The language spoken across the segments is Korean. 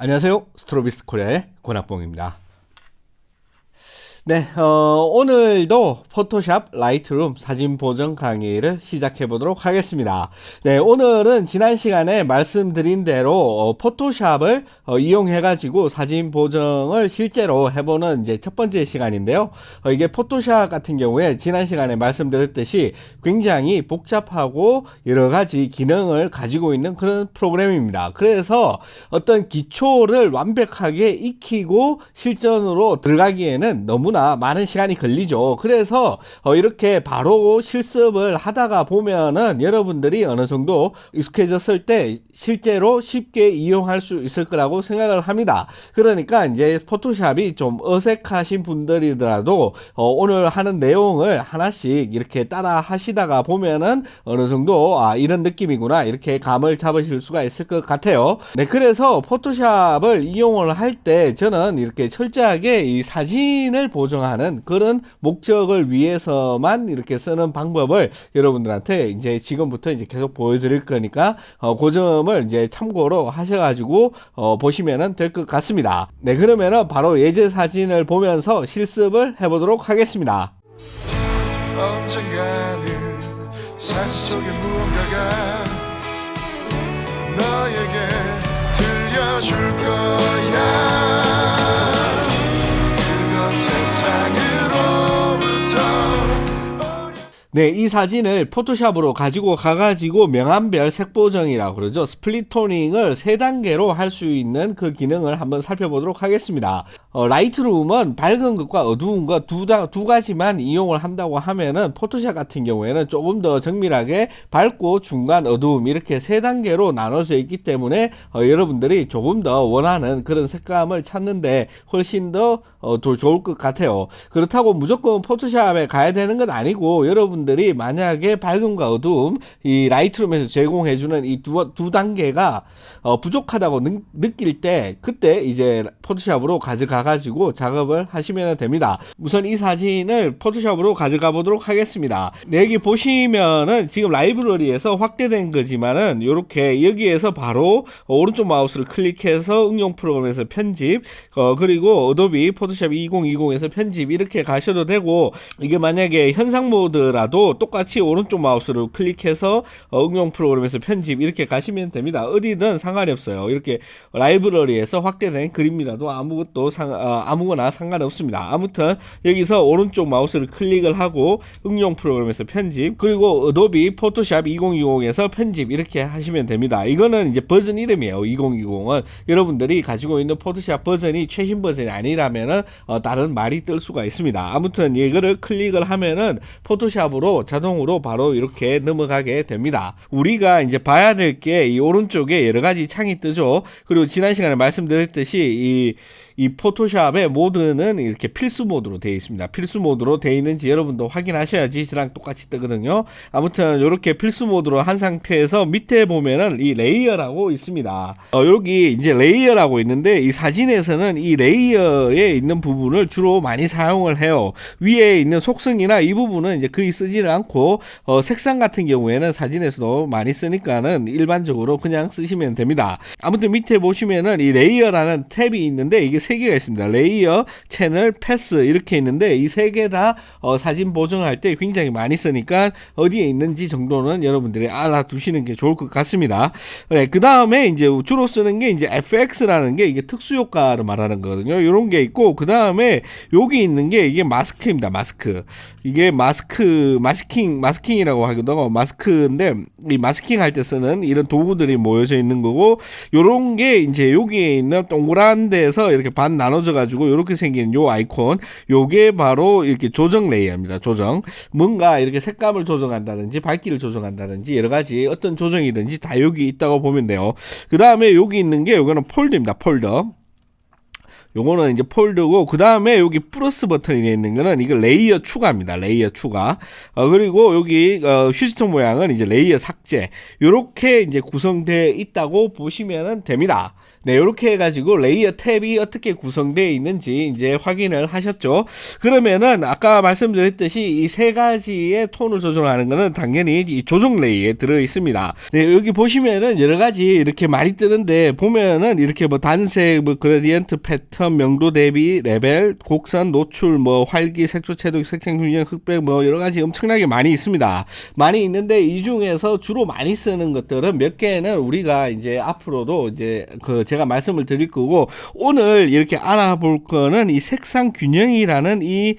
안녕하세요. 스트로비스 코리아의 권학봉입니다. 네, 오늘도 포토샵 라이트룸 사진 보정 강의를 시작해 보도록 하겠습니다. 네, 오늘은 지난 시간에 말씀드린 대로 포토샵을 이용해 가지고 사진 보정을 실제로 해보는 이제 첫 번째 시간인데요. 이게 포토샵 같은 경우에 지난 시간에 말씀드렸듯이 굉장히 복잡하고 여러 가지 기능을 가지고 있는 그런 프로그램입니다. 그래서 어떤 기초를 완벽하게 익히고 실전으로 들어가기에는 너무나 많은 시간이 걸리죠. 그래서 이렇게 바로 실습을 하다가 보면은 여러분들이 어느 정도 익숙해졌을 때 실제로 쉽게 이용할 수 있을 거라고 생각을 합니다. 그러니까 이제 포토샵이 좀 어색하신 분들이더라도 오늘 하는 내용을 하나씩 이렇게 따라 하시다가 보면은 어느 정도 이런 느낌이구나 이렇게 감을 잡으실 수가 있을 것 같아요. 네, 그래서 포토샵을 이용을 할 때 저는 이렇게 철저하게 이 사진을 보정하는 그런 목적을 위해서만 이렇게 쓰는 방법을 여러분들한테 이제 지금부터 이제 계속 보여드릴 거니까 그 점을 이제 참고로 하셔가지고 보시면은 될 것 같습니다. 네, 그러면은 바로 예제 사진을 보면서 실습을 해보도록 하겠습니다. 언젠가는 사진 속에 무언가가 너에게 들려줄 거야. 그건 세상으로부터 네, 이 사진을 포토샵으로 가지고 가가지고 명암별 색보정이라고 그러죠. 스플릿 토닝을 3단계로 할 수 있는 그 기능을 한번 살펴보도록 하겠습니다. 라이트룸은 밝은 것과 어두운 것 두 가지만 이용을 한다고 하면은 포토샵 같은 경우에는 조금 더 정밀하게 밝고 중간 어두움 이렇게 3단계로 나눠져 있기 때문에 여러분들이 조금 더 원하는 그런 색감을 찾는데 훨씬 더 좋을 것 같아요. 그렇다고 무조건 포토샵에 가야 되는 건 아니고 여러분들이 만약에 밝음과 어두움 이 라이트룸에서 제공해주는 이 두 단계가 부족하다고 느낄 때 그때 이제 포토샵으로 가져가 가지고 작업을 하시면 됩니다. 우선 이 사진을 포토샵으로 가져가 보도록 하겠습니다. 네, 여기 보시면은 지금 라이브러리에서 확대된 거지만은 요렇게 여기에서 바로 오른쪽 마우스를 클릭해서 응용 프로그램에서 편집 그리고 어도비 포토샵 2020에서 편집 이렇게 가셔도 되고, 이게 만약에 현상 모드라도 똑같이 오른쪽 마우스를 클릭해서 응용 프로그램에서 편집 이렇게 가시면 됩니다. 어디든 상관이 없어요. 이렇게 라이브러리에서 확대된 그림이라도 아무거나 상관없습니다. 아무튼 여기서 오른쪽 마우스를 클릭을 하고 응용 프로그램에서 편집 그리고 어도비 포토샵 2020에서 편집 이렇게 하시면 됩니다. 이거는 이제 버전 이름이에요. 2020은 여러분들이 가지고 있는 포토샵 버전이 최신 버전이 아니라면은 다른 말이 뜰 수가 있습니다. 아무튼 이거를 클릭을 하면은 포토샵으로 자동으로 바로 이렇게 넘어가게 됩니다. 우리가 이제 봐야 될 게 이 오른쪽에 여러 가지 창이 뜨죠. 그리고 지난 시간에 말씀드렸듯이 이 포토샵의 모드는 이렇게 필수 모드로 되어 있습니다. 필수 모드로 되어 있는지 여러분도 확인하셔야지 저랑 똑같이 뜨거든요. 아무튼 이렇게 필수 모드로 한 상태에서 밑에 보면은 이 레이어라고 있습니다. 여기 이제 레이어라고 있는데 이 사진에서는 이 레이어에 있는 부분을 주로 많이 사용을 해요. 위에 있는 속성이나 이 부분은 이제 거의 쓰지를 않고 색상 같은 경우에는 사진에서도 많이 쓰니까는 일반적으로 그냥 쓰시면 됩니다. 아무튼 밑에 보시면은 이 레이어라는 탭이 있는데 이게 3개가 있습니다. 레이어, 채널, 패스 이렇게 있는데 이 3개 다 사진 보정할 때 굉장히 많이 쓰니까 어디에 있는지 정도는 여러분들이 알아두시는 게 좋을 것 같습니다. 네, 그 다음에 이제 주로 쓰는 게 이제 FX라는 게 이게 특수 효과를 말하는 거거든요. 이런 게 있고 그 다음에 여기 있는 게 이게 마스크입니다. 마스크. 이게 마스킹이라고 하기도 하고 마스크인데 이 마스킹 할 때 쓰는 이런 도구들이 모여져 있는 거고, 요런 게 이제 여기에 있는 동그란 데서 이렇게 반 나눠져 가지고 이렇게 생긴 요 아이콘, 요게 바로 이렇게 조정 레이어입니다. 조정. 뭔가 이렇게 색감을 조정한다든지 밝기를 조정한다든지 여러 가지 어떤 조정이든지 다 여기 있다고 보면 돼요. 그 다음에 여기 있는 게 요거는 폴더입니다. 폴더. 요거는 이제 폴더고, 그 다음에 여기 플러스 버튼이 되어 있는 거는 이거 레이어 추가입니다. 레이어 추가. 그리고 여기 휴지통 모양은 이제 레이어 삭제. 요렇게 이제 구성되어 있다고 보시면 됩니다. 네, 이렇게 해가지고 레이어 탭이 어떻게 구성되어 있는지 이제 확인을 하셨죠. 그러면은 아까 말씀드렸듯이 이 세 가지의 톤을 조정하는 거는 당연히 이 조정 레이어에 들어 있습니다. 네, 여기 보시면은 여러 가지 이렇게 많이 뜨는데 보면은 이렇게 뭐 단색, 뭐 그레디언트 패턴, 명도 대비, 레벨, 곡선, 노출, 뭐 활기, 색조, 채도, 색상 균형, 흑백, 뭐 여러 가지 엄청나게 많이 있습니다. 많이 있는데 이 중에서 주로 많이 쓰는 것들은 몇 개는 우리가 이제 앞으로도 이제 그 제가 말씀을 드릴 거고, 오늘 이렇게 알아볼 거는 이 색상 균형이라는 이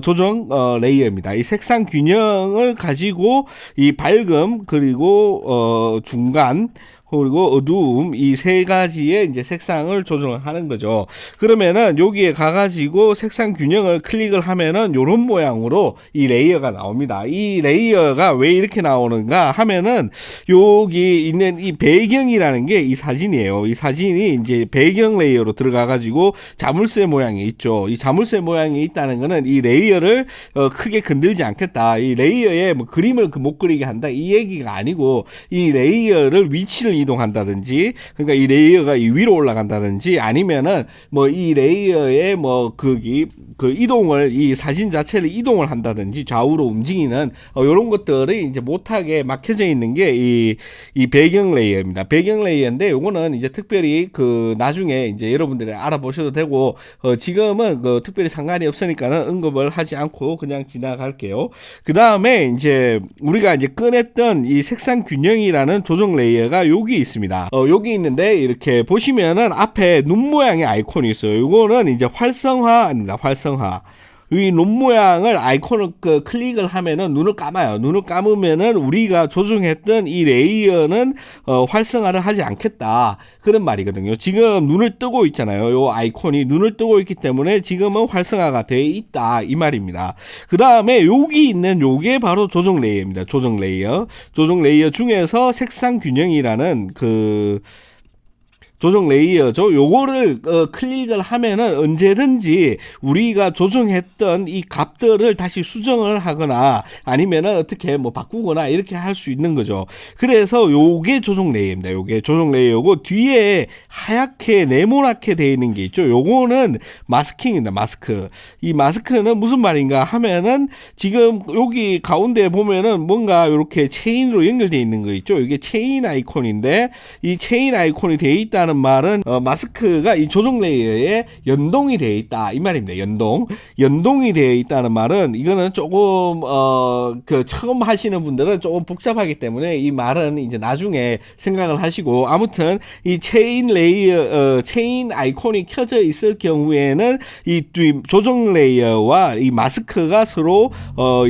조정 레이어입니다. 이 색상 균형을 가지고 이 밝음 그리고 중간 그리고 어두움 이 세 가지의 이제 색상을 조정하는 거죠. 그러면은 여기에 가가지고 색상 균형을 클릭을 하면은 요런 모양으로 이 레이어가 나옵니다. 이 레이어가 왜 이렇게 나오는가 하면은 여기 있는 이 배경이라는 게 이 사진이에요. 이 사진이 이제 배경 레이어로 들어가가지고 자물쇠 모양이 있죠. 이 자물쇠 모양이 있다는 거는 이 레이어를 크게 건들지 않겠다. 이 레이어에 뭐 그림을 못 그리게 한다. 이 얘기가 아니고 이 레이어를 위치를 이동한다든지, 그러니까 이 레이어가 이 위로 올라간다든지, 아니면은 뭐 이 레이어의 뭐 그 이동을 이 사진 자체를 이동을 한다든지 좌우로 움직이는 이런 것들이 이제 못하게 막혀져 있는 게 이 배경 레이어입니다. 배경 레이어인데 요거는 이제 특별히 그 나중에 이제 여러분들이 알아보셔도 되고 지금은 그 특별히 상관이 없으니까는 언급을 하지 않고 그냥 지나갈게요. 그 다음에 이제 우리가 이제 꺼냈던 이 색상 균형이라는 조정 레이어가 여기 있습니다. 여기 있는데 이렇게 보시면은 앞에 눈 모양의 아이콘이 있어요. 이거는 이제 활성화입니다. 활성화. 이 눈 모양을 아이콘을 클릭을 하면은 눈을 감아요. 눈을 감으면은 우리가 조정했던 이 레이어는 활성화를 하지 않겠다. 그런 말이거든요. 지금 눈을 뜨고 있잖아요. 요 아이콘이 눈을 뜨고 있기 때문에 지금은 활성화가 되어 있다. 이 말입니다. 그 다음에 여기 있는 요게 바로 조정 레이어입니다. 조정 레이어. 조정 레이어 중에서 색상 균형이라는 그 조정 레이어죠. 요거를 클릭을 하면은 언제든지 우리가 조정했던 이 값들을 다시 수정을 하거나 아니면은 어떻게 뭐 바꾸거나 이렇게 할 수 있는 거죠. 그래서 요게 조정 레이어입니다. 요게 조정 레이어고, 뒤에 하얗게 네모나게 되어 있는 게 있죠. 요거는 마스킹입니다. 마스크. 이 마스크는 무슨 말인가 하면은 지금 여기 가운데 보면은 뭔가 이렇게 체인으로 연결되어 있는 거 있죠. 이게 체인 아이콘인데, 이 체인 아이콘이 되어 있다는 말은 마스크가 이 조정 레이어에 연동이 되어 있다 이 말입니다. 연동이 되어 있다는 말은 이거는 조금 그 처음 하시는 분들은 조금 복잡하기 때문에 이 말은 이제 나중에 생각을 하시고, 아무튼 이 체인 레이어 체인 아이콘이 켜져 있을 경우에는 이 조정 레이어와 이 마스크가 서로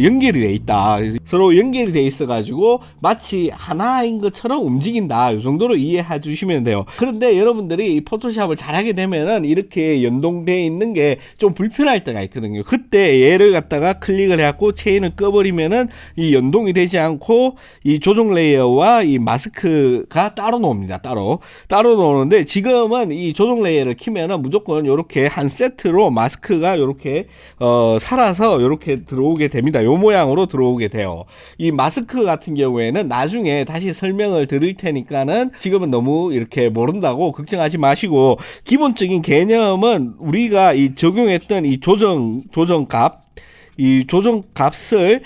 연결이 되어 있다. 서로 연결이 되어 있어 가지고 마치 하나인 것처럼 움직인다. 이 정도로 이해해 주시면 돼요. 그런데 여러분들이 포토샵을 잘하게 되면은 이렇게 연동되어 있는 게 좀 불편할 때가 있거든요. 그때 얘를 갖다가 클릭을 해갖고 체인을 꺼버리면은 이 연동이 되지 않고 이 조정 레이어와 이 마스크가 따로 놓습니다. 따로 놓는데, 지금은 이 조정 레이어를 키면은 무조건 이렇게 한 세트로 마스크가 이렇게 살아서 이렇게 들어오게 됩니다. 요 모양으로 들어오게 돼요. 이 마스크 같은 경우에는 나중에 다시 설명을 드릴 테니까는 지금은 너무 이렇게 모른다고 걱정하지 마시고, 기본적인 개념은 우리가 이 적용했던 이 조정값, 이 조정값을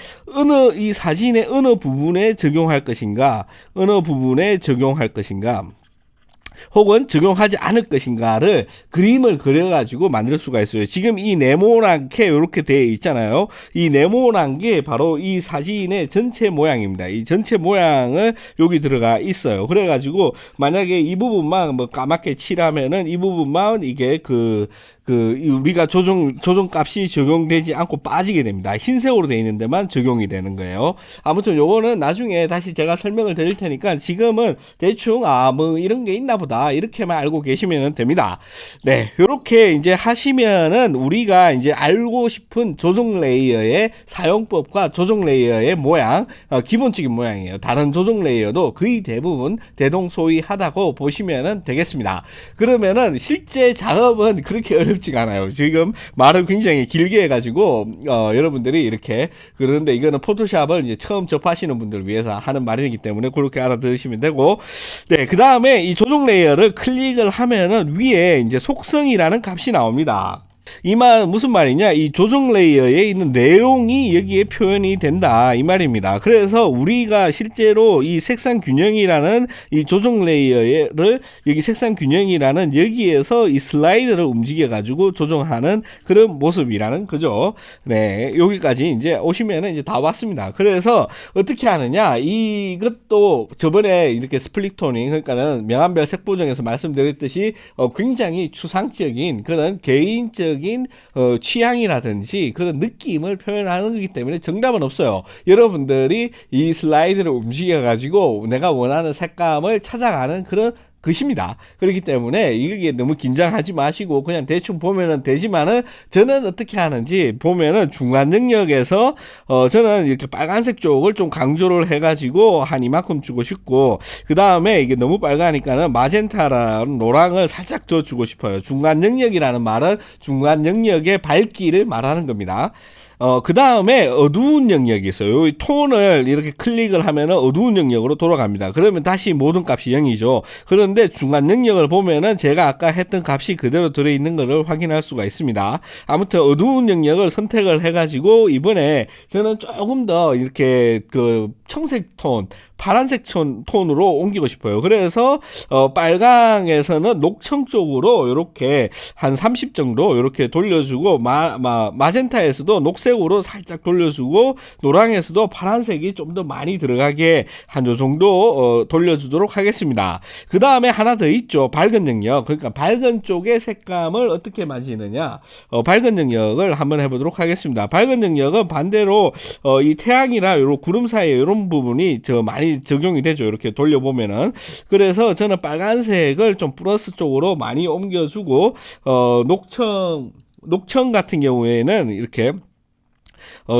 이 사진의 어느 부분에 적용할 것인가, 혹은 적용하지 않을 것인가를 그림을 그려가지고 만들 수가 있어요. 지금 이 네모나게 이렇게 되어 있잖아요. 이 네모난 게 바로 이 사진의 전체 모양입니다. 이 전체 모양을 여기 들어가 있어요. 그래가지고 만약에 이 부분만 뭐 까맣게 칠하면은 이 부분만 이게 우리가 조정값이 적용되지 않고 빠지게 됩니다. 흰색으로 되어 있는 데만 적용이 되는 거예요. 아무튼 요거는 나중에 다시 제가 설명을 드릴 테니까 지금은 대충 뭐 이런 게 있나 보다 이렇게만 알고 계시면 됩니다. 네, 요렇게 이제 하시면은 우리가 이제 알고 싶은 조정 레이어의 사용법과 조정 레이어의 모양, 기본적인 모양이에요. 다른 조정 레이어도 거의 대부분 대동소이하다고 보시면 되겠습니다. 그러면은 실제 작업은 그렇게 어렵지가 않아요. 지금 말을 굉장히 길게 해가지고 여러분들이 이렇게 그러는데, 이거는 포토샵을 이제 처음 접하시는 분들을 위해서 하는 말이기 때문에 그렇게 알아들으시면 되고, 네, 그 다음에 이 조정 레이어 레이어를 클릭을 하면은 위에 이제 속성이라는 값이 나옵니다. 이 말 무슨 말이냐? 이 조정 레이어에 있는 내용이 여기에 표현이 된다 이 말입니다. 그래서 우리가 실제로 이 색상 균형이라는 이 조정 레이어를 여기 색상 균형이라는 여기에서 이 슬라이드를 움직여 가지고 조정하는 그런 모습이라는 거죠. 네, 여기까지 이제 오시면은 이제 다 왔습니다. 그래서 어떻게 하느냐? 이것도 저번에 이렇게 스플릿 토닝, 그러니까는 명암별 색 보정에서 말씀드렸듯이 굉장히 추상적인 그런 개인적 취향이라든지 그런 느낌을 표현하는 거기 때문에 정답은 없어요. 여러분들이 이 슬라이드를 움직여 가지고 내가 원하는 색감을 찾아가는 그런 것입니다. 그렇기 때문에 이게 너무 긴장하지 마시고 그냥 대충 보면은 되지만은 저는 어떻게 하는지 보면은 중간 영역에서 저는 이렇게 빨간색 쪽을 좀 강조를 해가지고 한 이만큼 주고 싶고, 그 다음에 이게 너무 빨가니까는 마젠타라는 노랑을 살짝 더 주고 싶어요. 중간 영역이라는 말은 중간 영역의 밝기를 말하는 겁니다. 그 다음에 어두운 영역이 있어요. 이 톤을 이렇게 클릭을 하면은 어두운 영역으로 돌아갑니다. 그러면 다시 모든 값이 0이죠. 그런데 중간 영역을 보면은 제가 아까 했던 값이 그대로 들어있는 것을 확인할 수가 있습니다. 아무튼 어두운 영역을 선택을 해가지고 이번에 저는 조금 더 이렇게 그 청색 톤, 파란색 톤으로 옮기고 싶어요. 그래서 빨강에서는 녹청 쪽으로 이렇게 한 30 정도 이렇게 돌려주고, 마젠타에서도 녹색으로 살짝 돌려주고, 노랑에서도 파란색이 좀 더 많이 들어가게 한 요 정도 돌려주도록 하겠습니다. 그 다음에 하나 더 있죠. 밝은 영역. 그러니까 밝은 쪽의 색감을 어떻게 만지느냐, 밝은 영역을 한번 해보도록 하겠습니다. 밝은 영역은 반대로 이 태양이나 요런 구름 사이에 이런 부분이 많이 적용이 되죠. 이렇게 돌려보면은. 그래서 저는 빨간색을 좀 플러스 쪽으로 많이 옮겨주고, 녹청 같은 경우에는 이렇게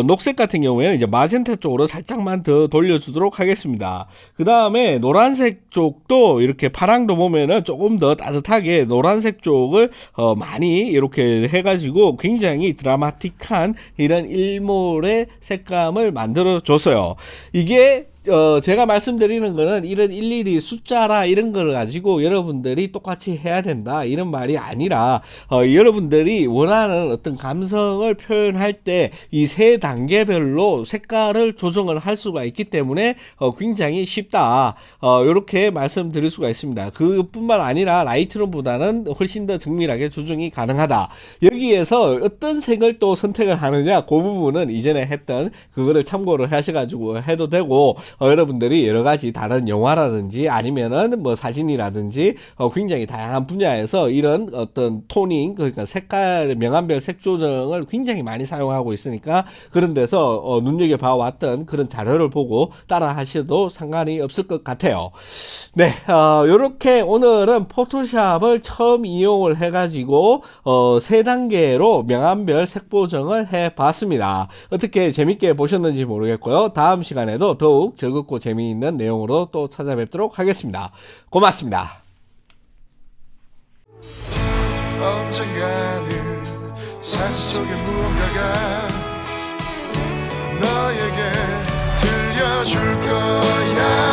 녹색 같은 경우에는 이제 마젠타 쪽으로 살짝만 더 돌려주도록 하겠습니다. 그 다음에 노란색 쪽도 이렇게 파랑도 보면은 조금 더 따뜻하게 노란색 쪽을 많이 이렇게 해가지고 굉장히 드라마틱한 이런 일몰의 색감을 만들어 줬어요. 이게 제가 말씀드리는 거는 이런 일일이 숫자라 이런 걸 가지고 여러분들이 똑같이 해야 된다 이런 말이 아니라, 여러분들이 원하는 어떤 감성을 표현할 때 이 세 단계별로 색깔을 조정을 할 수가 있기 때문에 굉장히 쉽다, 이렇게 말씀드릴 수가 있습니다. 그뿐만 아니라 라이트룸보다는 훨씬 더 정밀하게 조정이 가능하다. 여기에서 어떤 색을 또 선택을 하느냐, 그 부분은 이전에 했던 그거를 참고를 하셔가지고 해도 되고, 여러분들이 여러 가지 다른 영화라든지 아니면은 뭐 사진이라든지 굉장히 다양한 분야에서 이런 어떤 토닝, 그러니까 색깔, 명암별 색 조정을 굉장히 많이 사용하고 있으니까 그런 데서 눈여겨봐 왔던 그런 자료를 보고 따라 하셔도 상관이 없을 것 같아요. 네, 요렇게 오늘은 포토샵을 처음 이용을 해가지고 세 단계로 명암별 색 보정을 해봤습니다. 어떻게 재밌게 보셨는지 모르겠고요. 다음 시간에도 더욱 즐겁고 재미있는 내용으로 또 찾아뵙도록 하겠습니다. 고맙습니다. 언젠가는 사진 속의 무언가가 너에게 들려줄 거야.